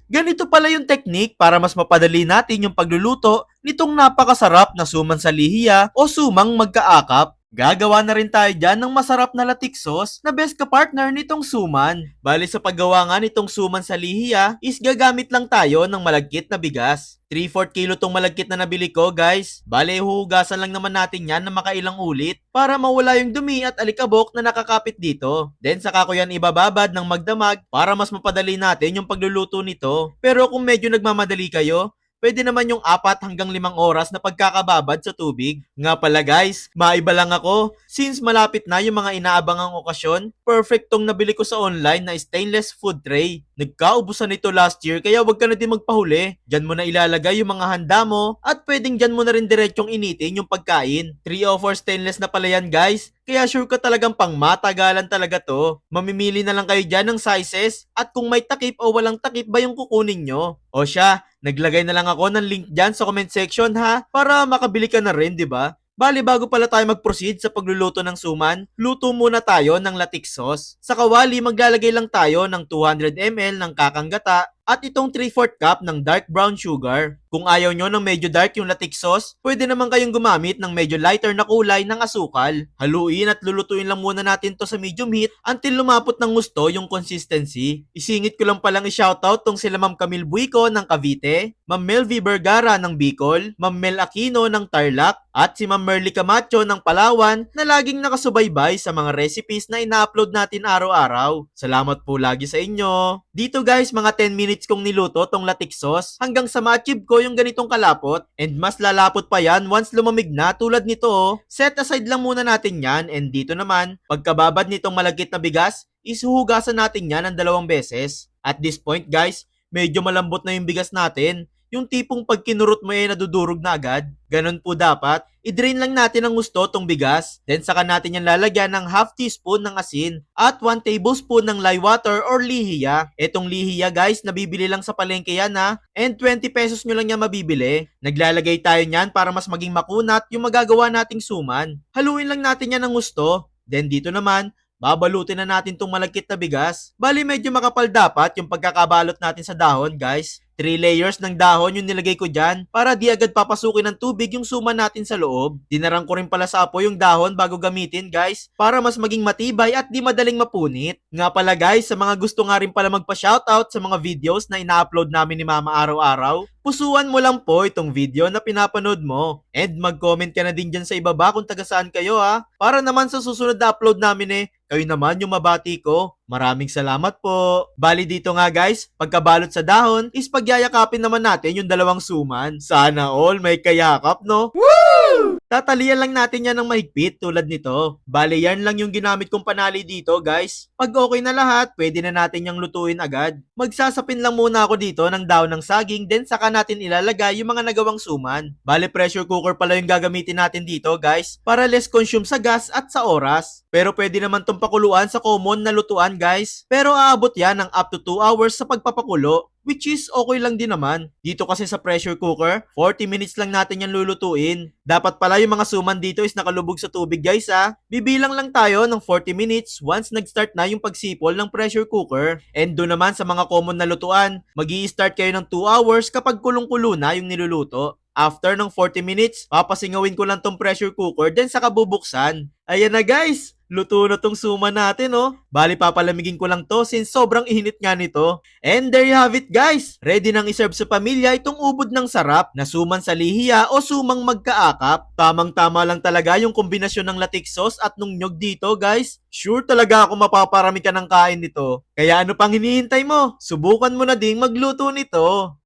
Ganito pala yung technique para mas mapadali natin yung pagluluto nitong napakasarap na suman sa lihiya o sumang magkaakap. Gagawa na rin tayo dyan ng masarap na latik sauce na best ka-partner nitong suman. Bali sa paggawa nga nitong suman sa lihiya is gagamit lang tayo ng malagkit na bigas. 3/4 kilo tong malagkit na nabili ko guys. Bale huhugasan lang naman natin yan na makailang ulit para mawala yung dumi at alikabok na nakakapit dito. Then saka ko yan ibababad ng magdamag para mas mapadali natin yung pagluluto nito. Pero kung medyo nagmamadali kayo, pwede naman yung 4 hanggang 5 oras na pagkakababad sa tubig. Nga pala guys, maiba lang ako. Since malapit na yung mga inaabangang okasyon, perfect tong nabili ko sa online na stainless food tray. Nagkaubusan nito last year kaya wag ka na din magpahuli. Diyan mo na ilalagay yung mga handa mo at pwedeng diyan mo na rin diretsyong initin yung pagkain. 304 stainless na pala yan guys. Kaya sure ka talagang pang matagalan talaga to. Mamimili na lang kayo dyan ng sizes at kung may takip o walang takip ba yung kukunin nyo. O siya, naglagay na lang ako ng link dyan sa comment section ha para makabili ka na rin, di ba? Bali bago pala tayo mag-proceed sa pagluluto ng suman, luto muna tayo ng latik sauce. Sa kawali maglalagay lang tayo ng 200 ml ng kakang gata at itong 3/4 cup ng dark brown sugar. Kung ayaw nyo ng medyo dark yung latik sauce, pwede naman kayong gumamit ng medyo lighter na kulay ng asukal. Haluin at lulutuin lang muna natin to sa medium heat until lumapot ng gusto yung consistency. Isingit ko lang palang i-shoutout tong sila Ma'am Camille Buico ng Cavite, Ma'am Mel V. Vergara ng Bicol, Ma'am Mel Aquino ng Tarlac, at si Ma'am Merly Camacho ng Palawan na laging nakasubaybay sa mga recipes na ina-upload natin araw-araw. Salamat po lagi sa inyo. Dito guys, mga 10 minutes kong niluto tong latik sauce hanggang sa ma-achieve ko yung ganitong kalapot and mas lalapot pa yan once lumamig na tulad nito oh. Set aside lang muna natin yan and dito naman, pagkababad nitong malagkit na bigas, isuhugasan natin yan ng 2 beses. At this point guys, medyo malambot na yung bigas natin. Yung tipong pag kinurot mo eh nadudurog na agad. Ganun po dapat. I-drain lang natin ng gusto tong bigas. Then saka natin yan lalagyan ng half teaspoon ng asin at 1 tablespoon ng lye water or lihiya. Etong lihiya guys, nabibili lang sa palengke yan ha. And 20 pesos nyo lang yan mabibili. Naglalagay tayo niyan para mas maging makunat yung magagawa nating suman. Haluin lang natin yan ng gusto. Then dito naman, babalutin na natin tong malagkit na bigas. Bali medyo makapal dapat yung pagkakabalot natin sa dahon guys. 3 layers ng dahon yung nilagay ko dyan para di agad papasukin ng tubig yung suman natin sa loob. Dinarang ko rin pala sa apoy yung dahon bago gamitin guys para mas maging matibay at di madaling mapunit. Nga pala guys, sa mga gusto nga rin pala magpa-shoutout sa mga videos na ina-upload namin ni Mama araw-araw, pusuan mo lang po itong video na pinapanood mo. And mag-comment ka na din dyan sa ibaba kung taga saan kayo ha. Para naman sa susunod na upload namin kayo naman yung mabati ko. Maraming salamat po. Bali dito nga guys, pagkabalot sa dahon is pagyayakapin naman natin yung dalawang suman. Sana all may kayakap no? Woo! Tatalian lang natin yan ng mahigpit tulad nito. Bali yan lang yung ginamit kong panali dito guys. Pag okay na lahat, pwede na natin yung lutuin agad. Magsasapin lang muna ako dito ng daon ng saging then saka natin ilalagay yung mga nagawang suman. Bali pressure cooker pala yung gagamitin natin dito guys para less consume sa gas at sa oras. Pero pwede naman tong pakuluan sa common na lutuan guys. Pero aabot yan ng up to 2 hours sa pagpapakulo. Which is okay lang din naman. Dito kasi sa pressure cooker, 40 minutes lang natin yan lulutuin. Dapat pala yung mga suman dito is nakalubog sa tubig guys ha. Bibilang lang tayo ng 40 minutes once nag-start na yung pagsipol ng pressure cooker. And doon naman sa mga common na lutuan, magi-start kayo ng 2 hours kapag kulong-kulo na yung niluluto. After ng 40 minutes, papasingawin ko lang tong pressure cooker then saka bubuksan. Ayan na guys! Luto na tong suma natin oh. Bali papalamigin ko lang to since sobrang init nga nito. And there you have it guys. Ready nang iserve sa pamilya itong ubod ng sarap na suman sa lihiya o sumang magkaakap. Tamang-tama lang talaga yung kombinasyon ng latik sauce at nung nyog dito guys. Sure talaga ako mapaparami ka ng kain nito. Kaya ano pang hinihintay mo? Subukan mo na ding magluto nito.